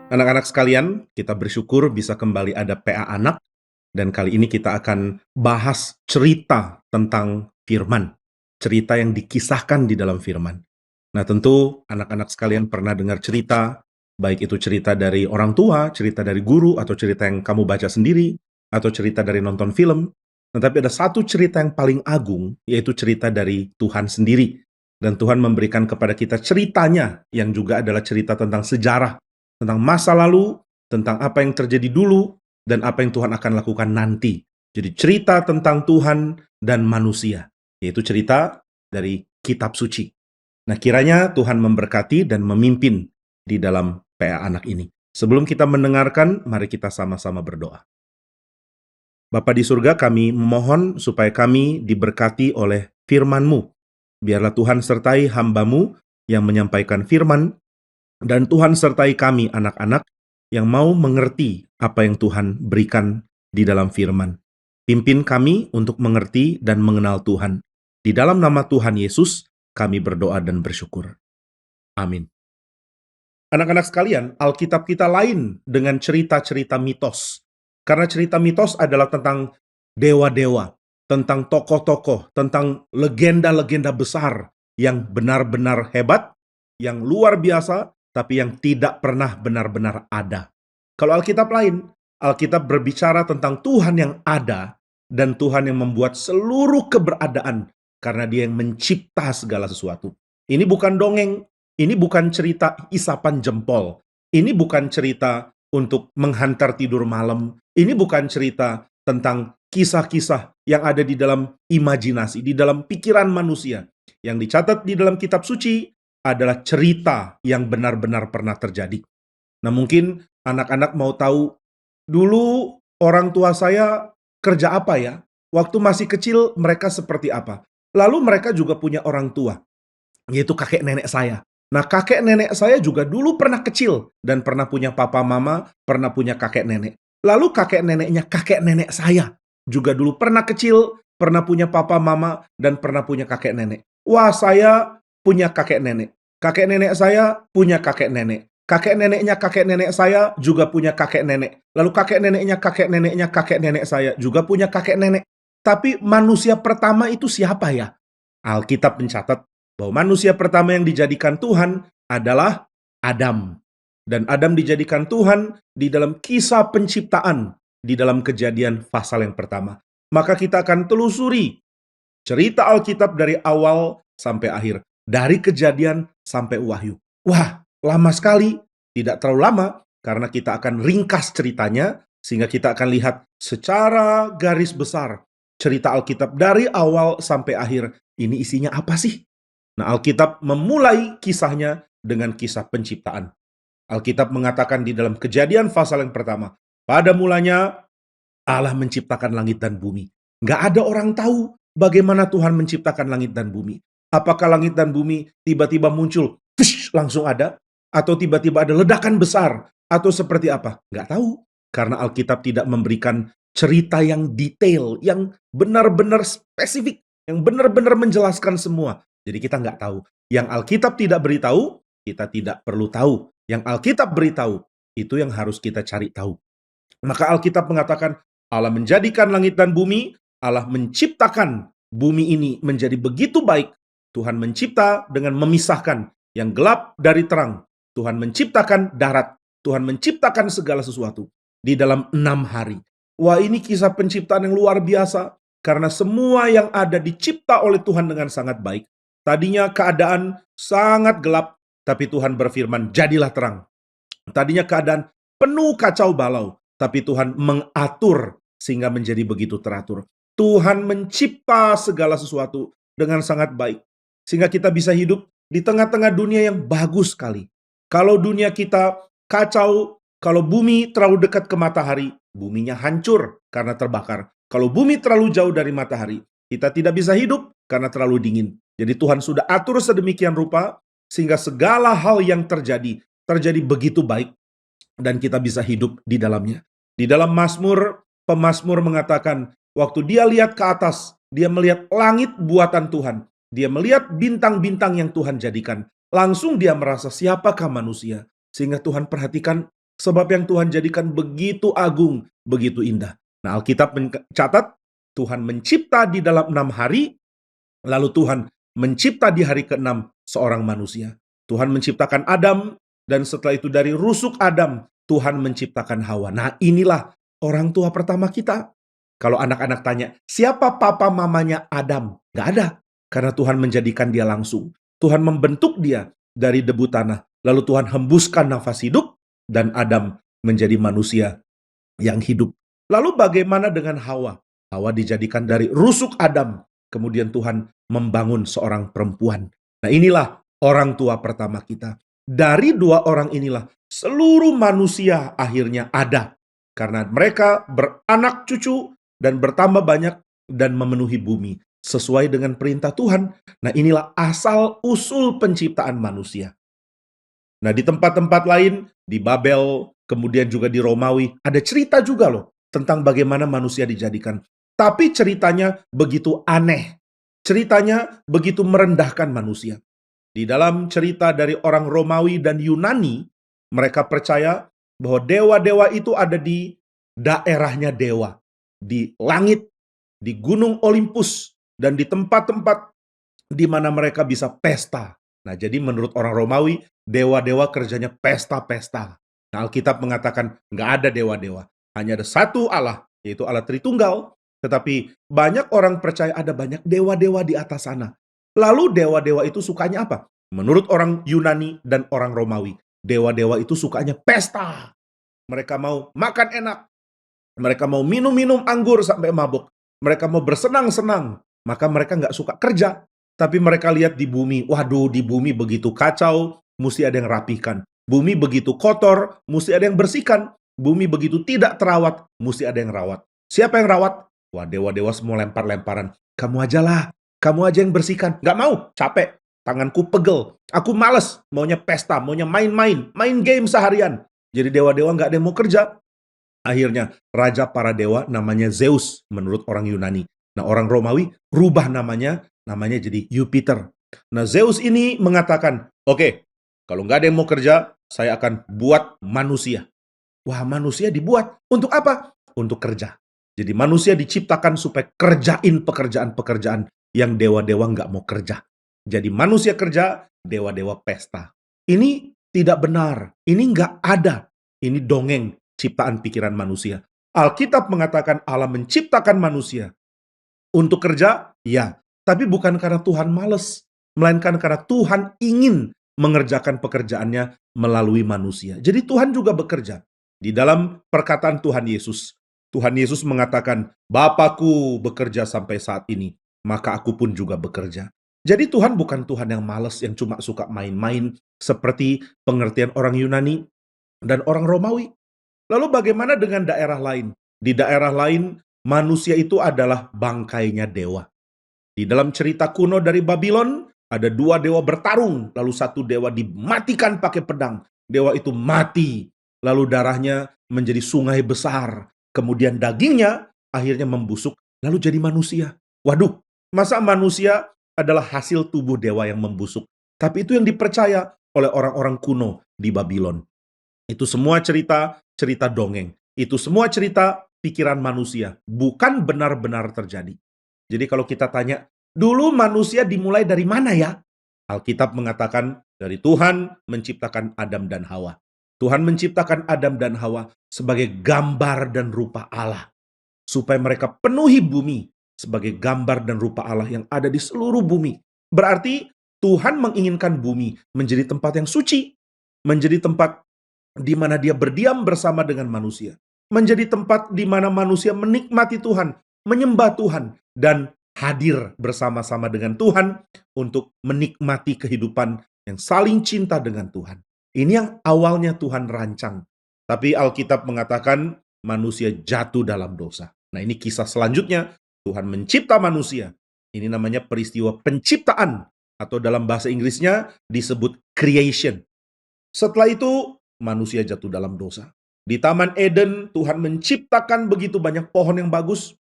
Anak-anak sekalian, kita bersyukur bisa kembali ada PA Anak, dan kali ini kita akan bahas cerita tentang firman. Cerita yang dikisahkan di dalam firman. Nah, tentu anak-anak sekalian pernah dengar cerita, baik itu cerita dari orang tua, cerita dari guru, atau cerita yang kamu baca sendiri, atau cerita dari nonton film. Tetapi ada satu cerita yang paling agung, yaitu cerita dari Tuhan sendiri. Dan Tuhan memberikan kepada kita ceritanya, yang juga adalah cerita tentang sejarah, tentang masa lalu, tentang apa yang terjadi dulu, dan apa yang Tuhan akan lakukan nanti. Jadi cerita tentang Tuhan dan manusia, yaitu cerita dari kitab suci. Nah, kiranya Tuhan memberkati dan memimpin di dalam PA Anak ini. Sebelum kita mendengarkan, mari kita sama-sama berdoa. Bapa di surga, kami memohon supaya kami diberkati oleh firman-Mu. Biarlah Tuhan sertai hamba-Mu yang menyampaikan firman, dan Tuhan sertai kami anak-anak yang mau mengerti apa yang Tuhan berikan di dalam firman. Pimpin kami untuk mengerti dan mengenal Tuhan. Di dalam nama Tuhan Yesus, kami berdoa dan bersyukur. Amin. Anak-anak sekalian, Alkitab kita lain dengan cerita-cerita mitos. Karena cerita mitos adalah tentang dewa-dewa, tentang tokoh-tokoh, tentang legenda-legenda besar yang benar-benar hebat, yang luar biasa, tapi yang tidak pernah benar-benar ada. Kalau Alkitab lain, Alkitab berbicara tentang Tuhan yang ada dan Tuhan yang membuat seluruh keberadaan karena Dia yang mencipta segala sesuatu. Ini bukan dongeng, ini bukan cerita isapan jempol. Ini bukan cerita untuk menghantar tidur malam. Ini bukan cerita tentang kisah-kisah yang ada di dalam imajinasi, di dalam pikiran manusia. Yang dicatat di dalam kitab suci adalah cerita yang benar-benar pernah terjadi. Nah, mungkin anak-anak mau tahu, dulu orang tua saya kerja apa ya? Waktu masih kecil mereka seperti apa? Lalu mereka juga punya orang tua, yaitu kakek nenek saya. Nah, kakek nenek saya juga dulu pernah kecil dan pernah punya papa mama, pernah punya kakek nenek. Lalu kakek neneknya kakek nenek saya juga dulu pernah kecil, pernah punya papa mama, dan pernah punya kakek nenek. Wah, saya punya kakek nenek. Kakek nenek saya punya kakek nenek. Kakek neneknya kakek nenek saya juga punya kakek nenek. Lalu kakek neneknya kakek neneknya kakek nenek saya juga punya kakek nenek. Tapi manusia pertama itu siapa ya? Alkitab mencatat bahwa manusia pertama yang dijadikan Tuhan adalah Adam. Dan Adam dijadikan Tuhan di dalam kisah penciptaan, di dalam Kejadian pasal yang pertama. Maka kita akan telusuri cerita Alkitab dari awal sampai akhir, dari Kejadian sampai Wahyu. Wah, lama sekali, tidak terlalu lama, karena kita akan ringkas ceritanya, sehingga kita akan lihat secara garis besar cerita Alkitab dari awal sampai akhir. Ini isinya apa sih? Nah, Alkitab memulai kisahnya dengan kisah penciptaan. Alkitab mengatakan di dalam Kejadian pasal yang pertama, pada mulanya Allah menciptakan langit dan bumi. Nggak ada orang tahu bagaimana Tuhan menciptakan langit dan bumi. Apakah langit dan bumi tiba-tiba muncul, langsung ada? Atau tiba-tiba ada ledakan besar? Atau seperti apa? Nggak tahu. Karena Alkitab tidak memberikan cerita yang detail, yang benar-benar spesifik, yang benar-benar menjelaskan semua. Jadi kita nggak tahu. Yang Alkitab tidak beritahu, kita tidak perlu tahu. Yang Alkitab beritahu, itu yang harus kita cari tahu. Maka Alkitab mengatakan, Allah menjadikan langit dan bumi, Allah menciptakan bumi ini menjadi begitu baik. Tuhan mencipta dengan memisahkan yang gelap dari terang. Tuhan menciptakan darat. Tuhan menciptakan segala sesuatu di dalam 6 hari. Wah, ini kisah penciptaan yang luar biasa. Karena semua yang ada dicipta oleh Tuhan dengan sangat baik. Tadinya keadaan sangat gelap, tapi Tuhan berfirman, jadilah terang. Tadinya keadaan penuh kacau balau, tapi Tuhan mengatur sehingga menjadi begitu teratur. Tuhan mencipta segala sesuatu dengan sangat baik, sehingga kita bisa hidup di tengah-tengah dunia yang bagus sekali. Kalau dunia kita kacau, kalau bumi terlalu dekat ke matahari, buminya hancur karena terbakar. Kalau bumi terlalu jauh dari matahari, kita tidak bisa hidup karena terlalu dingin. Jadi Tuhan sudah atur sedemikian rupa, sehingga segala hal yang terjadi begitu baik, dan kita bisa hidup di dalamnya. Di dalam Mazmur, pemazmur mengatakan, waktu dia lihat ke atas, dia melihat langit buatan Tuhan. Dia melihat bintang-bintang yang Tuhan jadikan. Langsung dia merasa, siapakah manusia? Sehingga Tuhan perhatikan, Sebab yang Tuhan jadikan begitu agung, begitu indah. Nah, Alkitab mencatat Tuhan mencipta di dalam 6 hari, lalu Tuhan mencipta di hari ke-6 seorang manusia. Tuhan menciptakan Adam, dan setelah itu dari rusuk Adam, Tuhan menciptakan Hawa. Nah, inilah orang tua pertama kita. Kalau anak-anak tanya, siapa papa mamanya Adam? Gak ada. Karena Tuhan menjadikan dia langsung. Tuhan membentuk dia dari debu tanah. Lalu Tuhan hembuskan nafas hidup, dan Adam menjadi manusia yang hidup. Lalu bagaimana dengan Hawa? Hawa dijadikan dari rusuk Adam. Kemudian Tuhan membangun seorang perempuan. Nah, inilah orang tua pertama kita. Dari dua orang inilah seluruh manusia akhirnya ada. Karena mereka beranak cucu dan bertambah banyak dan memenuhi bumi. Sesuai dengan perintah Tuhan. Nah, inilah asal usul penciptaan manusia. Nah, di tempat-tempat lain, di Babel, kemudian juga di Romawi, ada cerita juga loh tentang bagaimana manusia dijadikan. Tapi ceritanya begitu aneh. Ceritanya begitu merendahkan manusia. Di dalam cerita dari orang Romawi dan Yunani, mereka percaya bahwa dewa-dewa itu ada di daerahnya dewa. Di langit, di gunung Olympus, dan di tempat-tempat di mana mereka bisa pesta. Nah, jadi menurut orang Romawi, dewa-dewa kerjanya pesta-pesta. Nah, Alkitab mengatakan nggak ada dewa-dewa. Hanya ada satu Allah, yaitu Allah Tritunggal. Tetapi banyak orang percaya ada banyak dewa-dewa di atas sana. Lalu dewa-dewa itu sukanya apa? Menurut orang Yunani dan orang Romawi, dewa-dewa itu sukanya pesta. Mereka mau makan enak. Mereka mau minum-minum anggur sampai mabuk. Mereka mau bersenang-senang. Maka mereka nggak suka kerja. Tapi mereka lihat di bumi, waduh, di bumi begitu kacau, mesti ada yang rapihkan. Bumi begitu kotor, mesti ada yang bersihkan. Bumi begitu tidak terawat, mesti ada yang rawat. Siapa yang rawat? Wah, dewa-dewa semua lempar-lemparan. Kamu aja lah, kamu aja yang bersihkan. Nggak mau, capek. Tanganku pegel. Aku males, maunya pesta, maunya main-main, main game seharian. Jadi dewa-dewa nggak ada yang mau kerja. Akhirnya, raja para dewa namanya Zeus menurut orang Yunani. Nah, orang Romawi rubah namanya jadi Jupiter. Nah, Zeus ini mengatakan, oke, kalau nggak ada yang mau kerja, saya akan buat manusia. Wah, manusia dibuat. Untuk apa? Untuk kerja. Jadi manusia diciptakan supaya kerjain pekerjaan-pekerjaan yang dewa-dewa nggak mau kerja. Jadi manusia kerja, dewa-dewa pesta. Ini tidak benar. Ini nggak ada. Ini dongeng ciptaan pikiran manusia. Alkitab mengatakan Allah menciptakan manusia untuk kerja, ya. Tapi bukan karena Tuhan males, melainkan karena Tuhan ingin mengerjakan pekerjaannya melalui manusia. Jadi Tuhan juga bekerja. Di dalam perkataan Tuhan Yesus mengatakan, Bapakku bekerja sampai saat ini, maka aku pun juga bekerja. Jadi Tuhan bukan Tuhan yang males, yang cuma suka main-main, seperti pengertian orang Yunani dan orang Romawi. Lalu bagaimana dengan daerah lain? Di daerah lain, manusia itu adalah bangkainya dewa. Di dalam cerita kuno dari Babylon, ada dua dewa bertarung, lalu satu dewa dimatikan pakai pedang. Dewa itu mati, lalu darahnya menjadi sungai besar. Kemudian dagingnya akhirnya membusuk, lalu jadi manusia. Waduh, masa manusia adalah hasil tubuh dewa yang membusuk? Tapi itu yang dipercaya oleh orang-orang kuno di Babylon. Itu semua cerita dongeng. Itu semua cerita pikiran manusia, bukan benar-benar terjadi. Jadi kalau kita tanya, dulu manusia dimulai dari mana ya? Alkitab mengatakan dari Tuhan menciptakan Adam dan Hawa. Tuhan menciptakan Adam dan Hawa sebagai gambar dan rupa Allah. Supaya mereka penuhi bumi sebagai gambar dan rupa Allah yang ada di seluruh bumi. Berarti Tuhan menginginkan bumi menjadi tempat yang suci. Menjadi tempat di mana dia berdiam bersama dengan manusia. Menjadi tempat di mana manusia menikmati Tuhan, menyembah Tuhan, dan hadir bersama-sama dengan Tuhan untuk menikmati kehidupan yang saling cinta dengan Tuhan. Ini yang awalnya Tuhan rancang. Tapi Alkitab mengatakan manusia jatuh dalam dosa. Nah, ini kisah selanjutnya. Tuhan mencipta manusia. Ini namanya peristiwa penciptaan. Atau dalam bahasa Inggrisnya disebut creation. Setelah itu, manusia jatuh dalam dosa. Di Taman Eden, Tuhan menciptakan begitu banyak pohon yang bagus.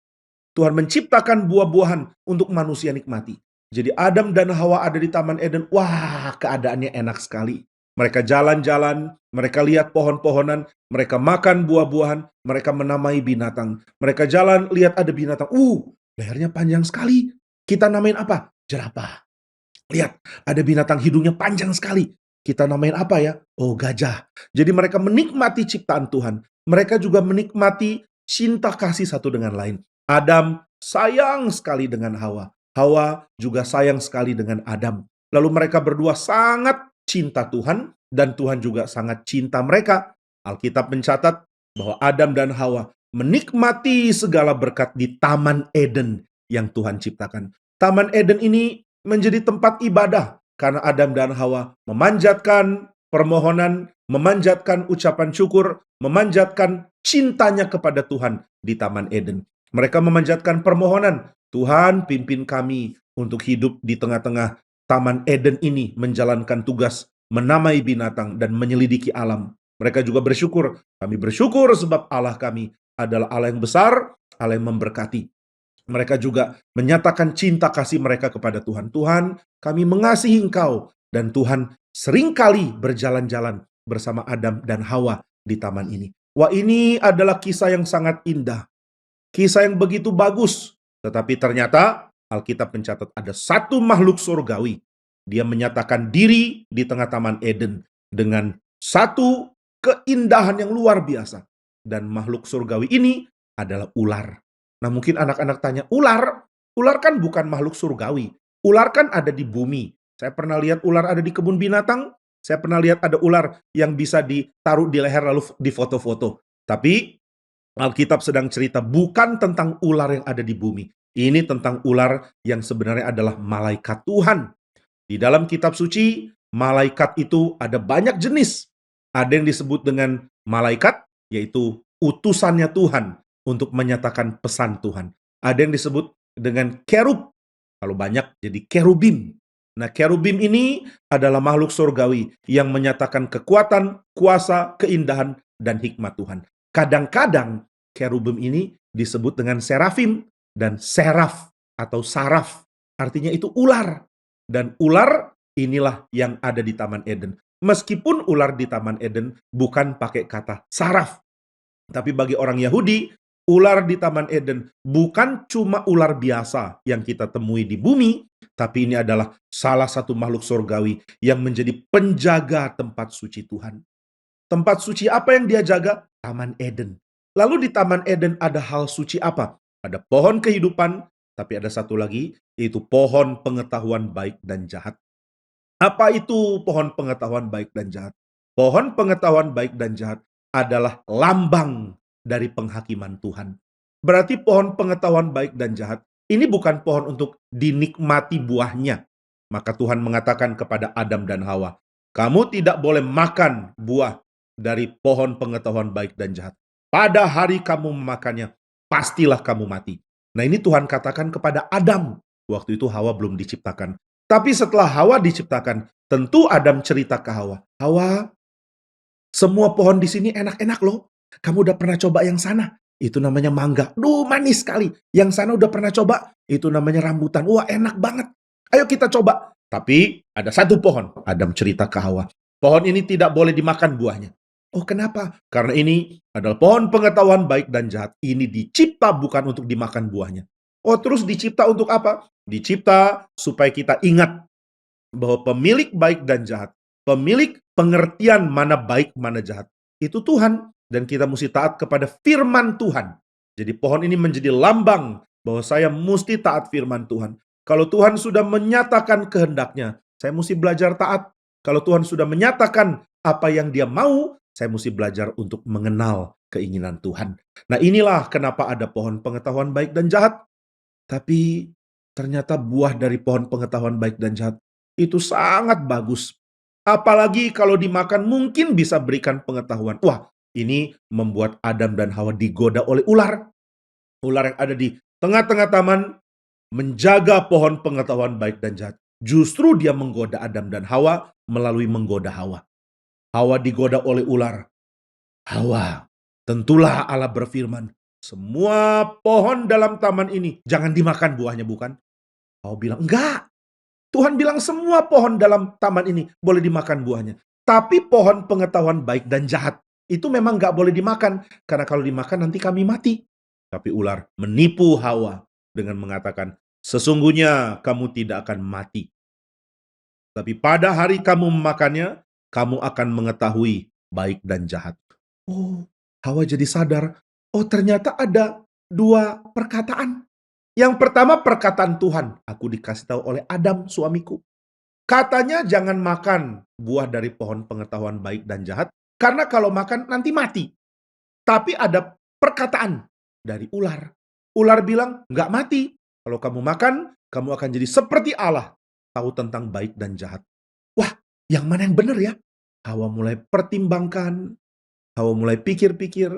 Tuhan menciptakan buah-buahan untuk manusia nikmati. Jadi Adam dan Hawa ada di Taman Eden. Wah, keadaannya enak sekali. Mereka jalan-jalan, mereka lihat pohon-pohonan, mereka makan buah-buahan, mereka menamai binatang. Mereka jalan, lihat ada binatang. Lehernya panjang sekali. Kita namain apa? Jerapah. Lihat, ada binatang hidungnya panjang sekali. Kita namain apa ya? Oh, gajah. Jadi mereka menikmati ciptaan Tuhan. Mereka juga menikmati cinta kasih satu dengan lain. Adam sayang sekali dengan Hawa. Hawa juga sayang sekali dengan Adam. Lalu mereka berdua sangat cinta Tuhan dan Tuhan juga sangat cinta mereka. Alkitab mencatat bahwa Adam dan Hawa menikmati segala berkat di Taman Eden yang Tuhan ciptakan. Taman Eden ini menjadi tempat ibadah karena Adam dan Hawa memanjatkan permohonan, memanjatkan ucapan syukur, memanjatkan cintanya kepada Tuhan di Taman Eden. Mereka memanjatkan permohonan, Tuhan pimpin kami untuk hidup di tengah-tengah Taman Eden ini, menjalankan tugas menamai binatang dan menyelidiki alam. Mereka juga bersyukur, kami bersyukur sebab Allah kami adalah Allah yang besar, Allah yang memberkati. Mereka juga menyatakan cinta kasih mereka kepada Tuhan. Tuhan, kami mengasihi Engkau. Dan Tuhan seringkali berjalan-jalan bersama Adam dan Hawa di taman ini. Wah, ini adalah kisah yang sangat indah. Kisah yang begitu bagus. Tetapi ternyata Alkitab mencatat ada satu makhluk surgawi. Dia menyatakan diri di tengah Taman Eden dengan satu keindahan yang luar biasa. Dan makhluk surgawi ini adalah ular. Nah, mungkin anak-anak tanya, ular? Ular kan bukan makhluk surgawi. Ular kan ada di bumi. Saya pernah lihat ular ada di kebun binatang. Saya pernah lihat ada ular yang bisa ditaruh di leher lalu difoto-foto. Tapi Alkitab sedang cerita bukan tentang ular yang ada di bumi. Ini tentang ular yang sebenarnya adalah malaikat Tuhan. Di dalam kitab suci, malaikat itu ada banyak jenis. Ada yang disebut dengan malaikat, yaitu utusannya Tuhan untuk menyatakan pesan Tuhan. Ada yang disebut dengan kerub. Kalau banyak jadi kerubim. Nah, kerubim ini adalah makhluk surgawi yang menyatakan kekuatan, kuasa, keindahan, dan hikmat Tuhan. Kadang-kadang kerubim ini disebut dengan serafim dan seraf atau saraf. Artinya itu ular. Dan ular inilah yang ada di Taman Eden. Meskipun ular di Taman Eden bukan pakai kata saraf. Tapi bagi orang Yahudi, ular di Taman Eden bukan cuma ular biasa yang kita temui di bumi, tapi ini adalah salah satu makhluk surgawi yang menjadi penjaga tempat suci Tuhan. Tempat suci apa yang dia jaga? Taman Eden. Lalu di Taman Eden ada hal suci apa? Ada pohon kehidupan, tapi ada satu lagi, yaitu pohon pengetahuan baik dan jahat. Apa itu pohon pengetahuan baik dan jahat? Pohon pengetahuan baik dan jahat adalah lambang dari penghakiman Tuhan. Berarti pohon pengetahuan baik dan jahat ini bukan pohon untuk dinikmati buahnya. Maka Tuhan mengatakan kepada Adam dan Hawa, kamu tidak boleh makan buah dari pohon pengetahuan baik dan jahat. Pada hari kamu memakannya, pastilah kamu mati. Nah, ini Tuhan katakan kepada Adam. Waktu itu Hawa belum diciptakan. Tapi setelah Hawa diciptakan, tentu Adam cerita ke Hawa, Hawa, semua pohon di sini enak-enak loh. Kamu udah pernah coba yang sana? Itu namanya mangga. Duh, manis sekali. Yang sana udah pernah coba? Itu namanya rambutan. Wah, enak banget. Ayo kita coba. Tapi ada satu pohon. Adam cerita ke Hawa. Pohon ini tidak boleh dimakan buahnya. Oh, kenapa? Karena ini adalah pohon pengetahuan baik dan jahat. Ini dicipta bukan untuk dimakan buahnya. Oh, terus dicipta untuk apa? Dicipta supaya kita ingat bahwa pemilik baik dan jahat, pemilik pengertian mana baik, mana jahat, itu Tuhan. Dan kita mesti taat kepada firman Tuhan. Jadi pohon ini menjadi lambang bahwa saya mesti taat firman Tuhan. Kalau Tuhan sudah menyatakan kehendaknya, saya mesti belajar taat. Kalau Tuhan sudah menyatakan apa yang dia mau, saya mesti belajar untuk mengenal keinginan Tuhan. Nah, inilah kenapa ada pohon pengetahuan baik dan jahat. Tapi ternyata buah dari pohon pengetahuan baik dan jahat itu sangat bagus. Apalagi kalau dimakan mungkin bisa berikan pengetahuan. Wah, ini membuat Adam dan Hawa digoda oleh ular. Ular yang ada di tengah-tengah taman menjaga pohon pengetahuan baik dan jahat. Justru dia menggoda Adam dan Hawa melalui menggoda Hawa. Hawa digoda oleh ular. Hawa, tentulah Allah berfirman, semua pohon dalam taman ini jangan dimakan buahnya, bukan? Hawa bilang, enggak. Tuhan bilang semua pohon dalam taman ini boleh dimakan buahnya. Tapi pohon pengetahuan baik dan jahat itu memang nggak boleh dimakan, karena kalau dimakan nanti kami mati. Tapi ular menipu Hawa dengan mengatakan, sesungguhnya kamu tidak akan mati. Tapi pada hari kamu memakannya, kamu akan mengetahui baik dan jahat. Oh, Hawa jadi sadar, oh ternyata ada dua perkataan. Yang pertama perkataan Tuhan, aku dikasih tahu oleh Adam suamiku. Katanya jangan makan buah dari pohon pengetahuan baik dan jahat, karena kalau makan nanti mati. Tapi ada perkataan dari ular. Ular bilang, nggak mati. Kalau kamu makan, kamu akan jadi seperti Allah. Tahu tentang baik dan jahat. Wah, yang mana yang benar ya? Hawa mulai pertimbangkan. Hawa mulai pikir-pikir.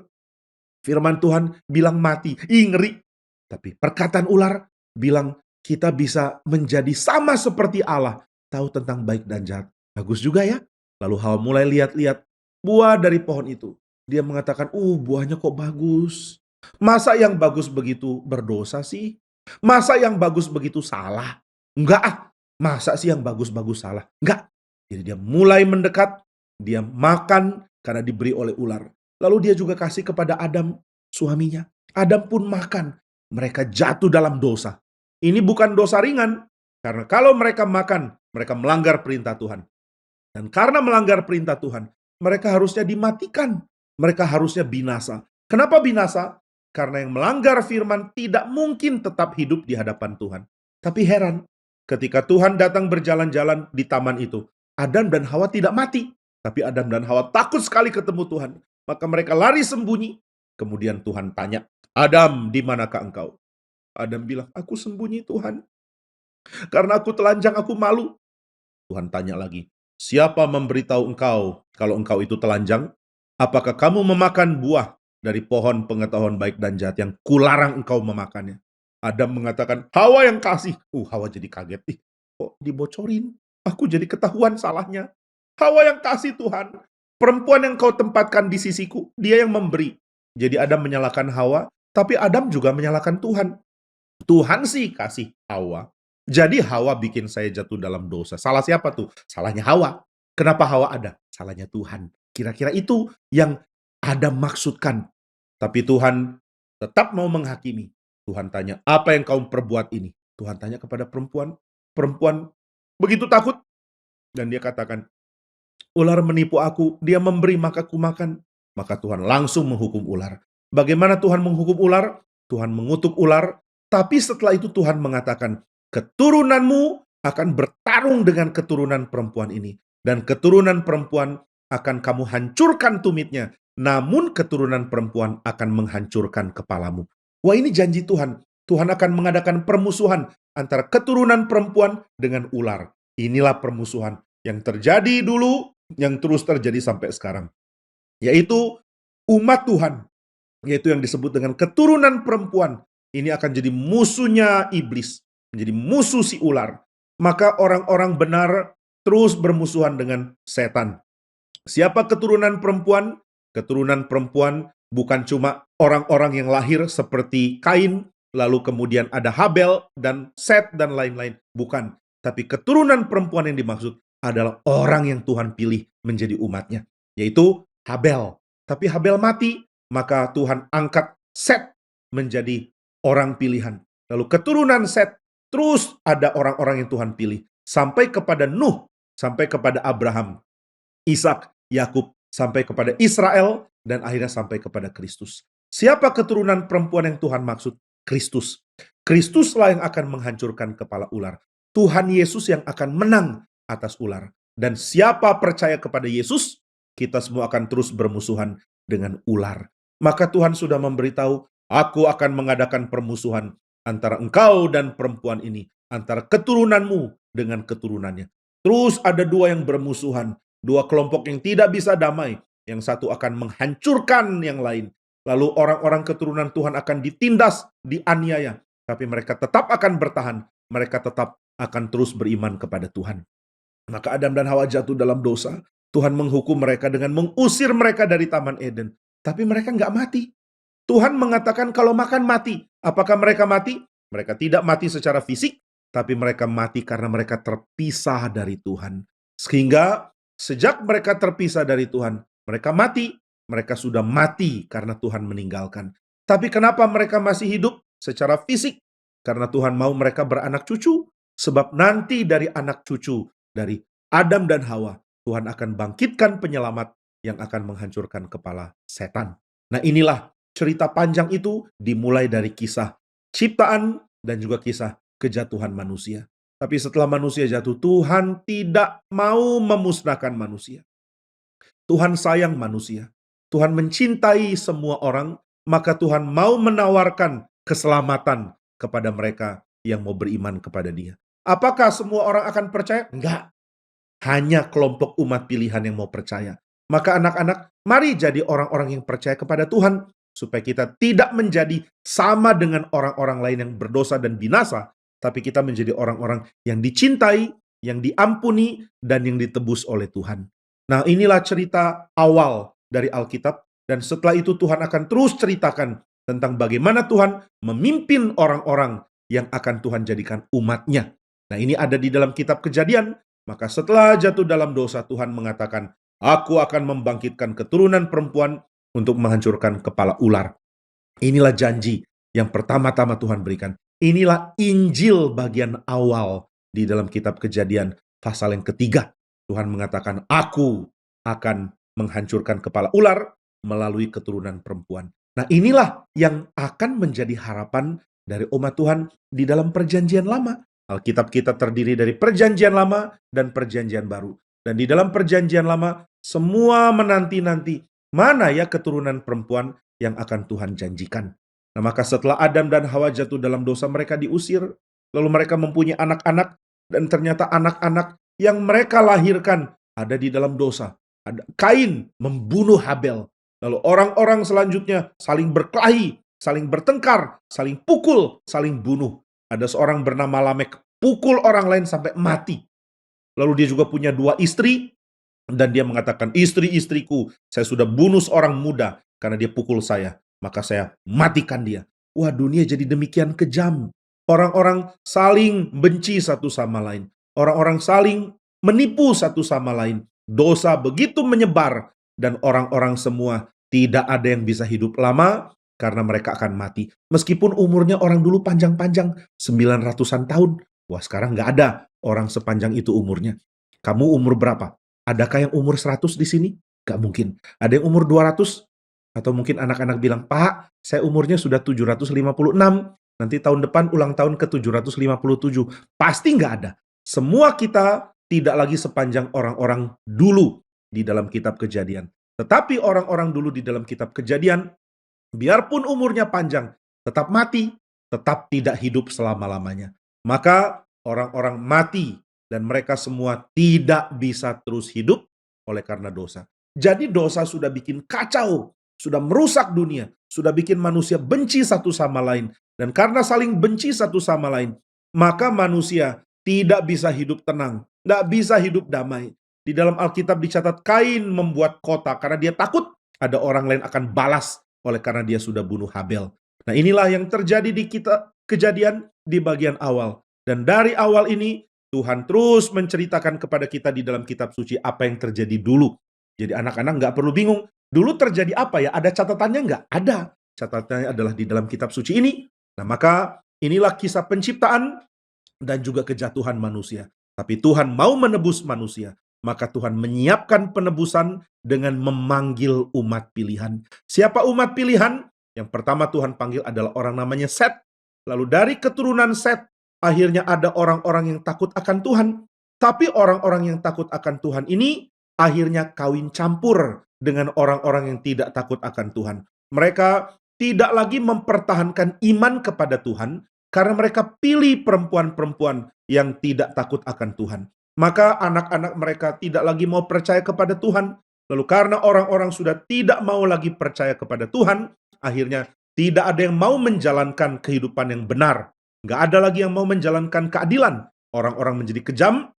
Firman Tuhan bilang mati. Ih, ngeri. Tapi perkataan ular bilang kita bisa menjadi sama seperti Allah. Tahu tentang baik dan jahat. Bagus juga ya. Lalu Hawa mulai lihat-lihat buah dari pohon itu. Dia mengatakan, buahnya kok bagus. Masa yang bagus begitu berdosa sih? Masa yang bagus begitu salah? Enggak ah. Masa sih yang bagus-bagus salah? Enggak. Jadi dia mulai mendekat. Dia makan karena diberi oleh ular. Lalu dia juga kasih kepada Adam, suaminya. Adam pun makan. Mereka jatuh dalam dosa. Ini bukan dosa ringan. Karena kalau mereka makan, mereka melanggar perintah Tuhan. Dan karena melanggar perintah Tuhan, mereka harusnya dimatikan. Mereka harusnya binasa. Kenapa binasa? Karena yang melanggar firman tidak mungkin tetap hidup di hadapan Tuhan. Tapi heran, ketika Tuhan datang berjalan-jalan di taman itu, Adam dan Hawa tidak mati. Tapi Adam dan Hawa takut sekali ketemu Tuhan. Maka mereka lari sembunyi. Kemudian Tuhan tanya, Adam, di manakah engkau? Adam bilang, aku sembunyi Tuhan. Karena aku telanjang, aku malu. Tuhan tanya lagi, siapa memberitahu engkau kalau engkau itu telanjang? Apakah kamu memakan buah dari pohon pengetahuan baik dan jahat yang kularang engkau memakannya? Adam mengatakan, Hawa yang kasih. Hawa jadi kaget. Kok dibocorin? Aku jadi ketahuan salahnya. Hawa yang kasih Tuhan. Perempuan yang kau tempatkan di sisiku, dia yang memberi. Jadi Adam menyalahkan Hawa, tapi Adam juga menyalahkan Tuhan. Tuhan sih kasih Hawa. Jadi Hawa bikin saya jatuh dalam dosa. Salah siapa tuh? Salahnya Hawa. Kenapa Hawa ada? Salahnya Tuhan. Kira-kira itu yang Adam maksudkan. Tapi Tuhan tetap mau menghakimi. Tuhan tanya, apa yang kau perbuat ini? Tuhan tanya kepada perempuan. Perempuan begitu takut. Dan dia katakan, ular menipu aku, dia memberi maka ku makan. Maka Tuhan langsung menghukum ular. Bagaimana Tuhan menghukum ular? Tuhan mengutuk ular, tapi setelah itu Tuhan mengatakan, keturunanmu akan bertarung dengan keturunan perempuan ini. Dan keturunan perempuan akan kamu hancurkan tumitnya, namun keturunan perempuan akan menghancurkan kepalamu. Wah, ini janji Tuhan. Tuhan akan mengadakan permusuhan antara keturunan perempuan dengan ular. Inilah permusuhan yang terjadi dulu, yang terus terjadi sampai sekarang. Yaitu umat Tuhan, yaitu yang disebut dengan keturunan perempuan. Ini akan jadi musuhnya iblis, menjadi musuh si ular. Maka orang-orang benar terus bermusuhan dengan setan. Siapa keturunan perempuan? Keturunan perempuan bukan cuma orang-orang yang lahir seperti Kain, lalu kemudian ada Habel dan Set dan lain-lain. Bukan. Tapi keturunan perempuan yang dimaksud adalah orang yang Tuhan pilih menjadi umatnya, yaitu Habel. Tapi Habel mati, maka Tuhan angkat Set menjadi orang pilihan. Lalu keturunan Set, terus ada orang-orang yang Tuhan pilih. Sampai kepada Nuh, sampai kepada Abraham, Ishak, Yakub, sampai kepada Israel, dan akhirnya sampai kepada Kristus. Siapa keturunan perempuan yang Tuhan maksud? Kristus. Kristuslah yang akan menghancurkan kepala ular. Tuhan Yesus yang akan menang atas ular. Dan siapa percaya kepada Yesus, kita semua akan terus bermusuhan dengan ular. Maka Tuhan sudah memberitahu, aku akan mengadakan permusuhan antara engkau dan perempuan ini, antara keturunanmu dengan keturunannya. Terus ada dua yang bermusuhan, dua kelompok yang tidak bisa damai. Yang satu akan menghancurkan yang lain. Lalu orang-orang keturunan Tuhan akan ditindas, dianiaya. Tapi mereka tetap akan bertahan. Mereka tetap akan terus beriman kepada Tuhan. Maka Adam dan Hawa jatuh dalam dosa. Tuhan menghukum mereka dengan mengusir mereka dari Taman Eden. Tapi mereka nggak mati. Tuhan mengatakan kalau makan mati. Apakah mereka mati? Mereka tidak mati secara fisik. Tapi mereka mati karena mereka terpisah dari Tuhan. Sehingga Sejak mereka terpisah dari Tuhan, mereka mati. Mereka sudah mati karena Tuhan meninggalkan. Tapi kenapa mereka masih hidup secara fisik? Karena Tuhan mau mereka beranak cucu. Sebab nanti dari anak cucu, dari Adam dan Hawa, Tuhan akan bangkitkan penyelamat yang akan menghancurkan kepala setan. Nah, inilah cerita panjang itu dimulai dari kisah ciptaan dan juga kisah kejatuhan manusia. Tapi setelah manusia jatuh, Tuhan tidak mau memusnahkan manusia. Tuhan sayang manusia. Tuhan mencintai semua orang, maka Tuhan mau menawarkan keselamatan kepada mereka yang mau beriman kepada Dia. Apakah semua orang akan percaya? Enggak. Hanya kelompok umat pilihan yang mau percaya. Maka anak-anak, mari jadi orang-orang yang percaya kepada Tuhan, supaya kita tidak menjadi sama dengan orang-orang lain yang berdosa dan binasa, tapi kita menjadi orang-orang yang dicintai, yang diampuni, dan yang ditebus oleh Tuhan. Nah, inilah cerita awal dari Alkitab, dan setelah itu Tuhan akan terus ceritakan tentang bagaimana Tuhan memimpin orang-orang yang akan Tuhan jadikan umatnya. Nah, ini ada di dalam kitab Kejadian. Maka setelah jatuh dalam dosa, Tuhan mengatakan, aku akan membangkitkan keturunan perempuan untuk menghancurkan kepala ular. Inilah janji yang pertama-tama Tuhan berikan. Inilah Injil bagian awal di dalam kitab Kejadian pasal yang ketiga. Tuhan mengatakan, aku akan menghancurkan kepala ular melalui keturunan perempuan. Nah, inilah yang akan menjadi harapan dari umat Tuhan di dalam perjanjian lama. Alkitab kita terdiri dari perjanjian lama dan perjanjian baru. Dan di dalam perjanjian lama, semua menanti-nanti mana ya keturunan perempuan yang akan Tuhan janjikan. Nah, maka setelah Adam dan Hawa jatuh dalam dosa, mereka diusir. Lalu mereka mempunyai anak-anak, dan ternyata anak-anak yang mereka lahirkan ada di dalam dosa. Kain membunuh Habel. Lalu orang-orang selanjutnya saling berkelahi, saling bertengkar, saling pukul, saling bunuh. Ada seorang bernama Lamek, pukul orang lain sampai mati. Lalu dia juga punya 2 istri, dan dia mengatakan, istri-istriku, saya sudah bunuh seorang muda karena dia pukul saya, maka saya matikan dia. Wah, dunia jadi demikian kejam. Orang-orang saling benci satu sama lain. Orang-orang saling menipu satu sama lain. Dosa begitu menyebar, dan orang-orang semua tidak ada yang bisa hidup lama, karena mereka akan mati. Meskipun umurnya orang dulu panjang-panjang, 900-an tahun. Wah, sekarang nggak ada orang sepanjang itu umurnya. Kamu umur berapa? Adakah yang umur 100 di sini? Gak mungkin. Ada yang umur 200? Atau mungkin anak-anak bilang, Pak, saya umurnya sudah 756. Nanti tahun depan ulang tahun ke 757. Pasti nggak ada. Semua kita tidak lagi sepanjang orang-orang dulu di dalam kitab Kejadian. Tetapi orang-orang dulu di dalam kitab Kejadian, biarpun umurnya panjang, tetap mati, tetap tidak hidup selama-lamanya. Maka orang-orang mati, dan mereka semua tidak bisa terus hidup oleh karena dosa. Jadi dosa sudah bikin kacau, sudah merusak dunia, sudah bikin manusia benci satu sama lain. Dan karena saling benci satu sama lain, maka manusia tidak bisa hidup tenang, tidak bisa hidup damai. Di dalam Alkitab dicatat Kain membuat kota karena dia takut ada orang lain akan balas oleh karena dia sudah bunuh Habel. Nah, inilah yang terjadi di kita Kejadian di bagian awal. Dan dari awal ini Tuhan terus menceritakan kepada kita di dalam kitab suci apa yang terjadi dulu. Jadi anak-anak nggak perlu bingung. Dulu terjadi apa ya? Ada catatannya nggak? Ada. Catatannya adalah di dalam kitab suci ini. Nah, maka inilah kisah penciptaan dan juga kejatuhan manusia. Tapi Tuhan mau menebus manusia. Maka Tuhan menyiapkan penebusan dengan memanggil umat pilihan. Siapa umat pilihan? Yang pertama Tuhan panggil adalah orang namanya Set. Lalu dari keturunan Set, akhirnya ada orang-orang yang takut akan Tuhan. Tapi orang-orang yang takut akan Tuhan ini akhirnya kawin campur dengan orang-orang yang tidak takut akan Tuhan. Mereka tidak lagi mempertahankan iman kepada Tuhan karena mereka pilih perempuan-perempuan yang tidak takut akan Tuhan. Maka anak-anak mereka tidak lagi mau percaya kepada Tuhan. Lalu karena orang-orang sudah tidak mau lagi percaya kepada Tuhan, akhirnya tidak ada yang mau menjalankan kehidupan yang benar. Nggak ada lagi yang mau menjalankan keadilan. Orang-orang menjadi kejam,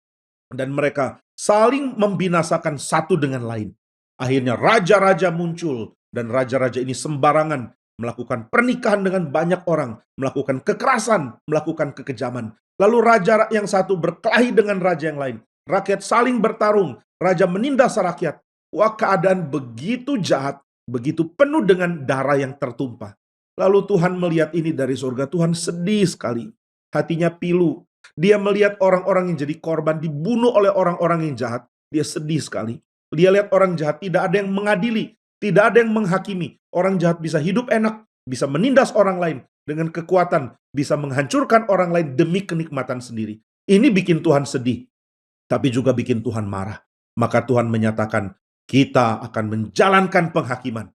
dan mereka saling membinasakan satu dengan lain. Akhirnya raja-raja muncul, dan raja-raja ini sembarangan melakukan pernikahan dengan banyak orang, melakukan kekerasan, melakukan kekejaman. Lalu raja yang satu berkelahi dengan raja yang lain. rakyat saling bertarung, raja menindas rakyat. Wah, keadaan begitu jahat, begitu penuh dengan darah yang tertumpah. Lalu Tuhan melihat ini dari surga, Tuhan sedih sekali. Hatinya pilu. Dia melihat orang-orang yang jadi korban dibunuh oleh orang-orang yang jahat. Dia sedih sekali. Dia lihat orang jahat tidak ada yang mengadili, tidak ada yang menghakimi. Orang jahat bisa hidup enak, bisa menindas orang lain dengan kekuatan, bisa menghancurkan orang lain demi kenikmatan sendiri. Ini bikin Tuhan sedih, tapi juga bikin Tuhan marah. Maka Tuhan menyatakan, kita akan menjalankan penghakiman.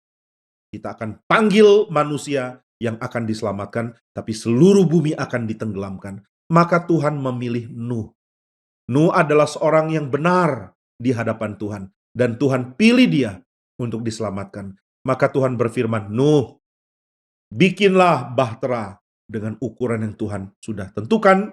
Kita akan panggil manusia yang akan diselamatkan, tapi seluruh bumi akan ditenggelamkan. Maka Tuhan memilih Nuh. Nuh adalah seorang yang benar di hadapan Tuhan. Dan Tuhan pilih dia untuk diselamatkan. Maka Tuhan berfirman, Nuh, bikinlah bahtera dengan ukuran yang Tuhan sudah tentukan,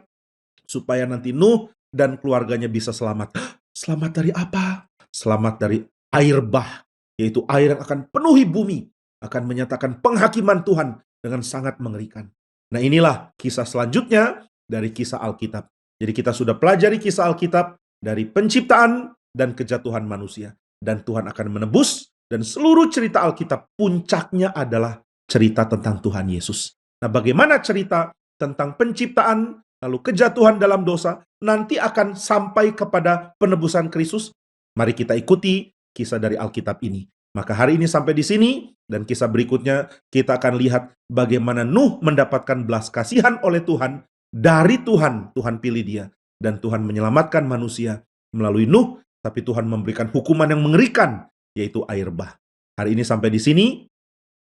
supaya nanti Nuh dan keluarganya bisa selamat. Selamat dari apa? Selamat dari air bah, yaitu air yang akan penuhi bumi, akan menyatakan penghakiman Tuhan dengan sangat mengerikan. Nah, inilah kisah selanjutnya dari kisah Alkitab. Jadi kita sudah pelajari kisah Alkitab dari penciptaan dan kejatuhan manusia. Dan Tuhan akan menebus, dan seluruh cerita Alkitab puncaknya adalah cerita tentang Tuhan Yesus. Nah, bagaimana cerita tentang penciptaan, lalu kejatuhan dalam dosa, nanti akan sampai kepada penebusan Kristus? Mari kita ikuti kisah dari Alkitab ini. Maka hari ini sampai di sini, dan kisah berikutnya kita akan lihat bagaimana Nuh mendapatkan belas kasihan oleh Tuhan. Dari Tuhan, Tuhan pilih dia. Dan Tuhan menyelamatkan manusia melalui Nuh, tapi Tuhan memberikan hukuman yang mengerikan, yaitu air bah. Hari ini sampai di sini,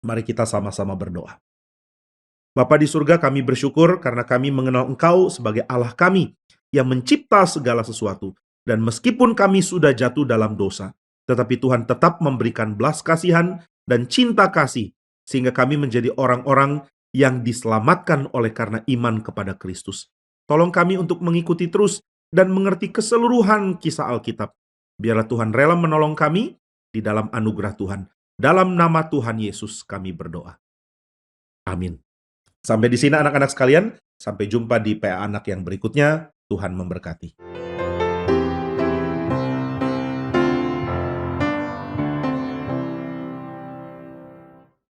mari kita sama-sama berdoa. Bapa di surga, kami bersyukur karena kami mengenal Engkau sebagai Allah kami yang mencipta segala sesuatu. Dan meskipun kami sudah jatuh dalam dosa, tetapi Tuhan tetap memberikan belas kasihan dan cinta kasih, sehingga kami menjadi orang-orang yang diselamatkan oleh karena iman kepada Kristus. Tolong kami untuk mengikuti terus dan mengerti keseluruhan kisah Alkitab. Biarlah Tuhan rela menolong kami di dalam anugerah Tuhan. Dalam nama Tuhan Yesus kami berdoa. Amin. Sampai di sini anak-anak sekalian. Sampai jumpa di PA Anak yang berikutnya. Tuhan memberkati.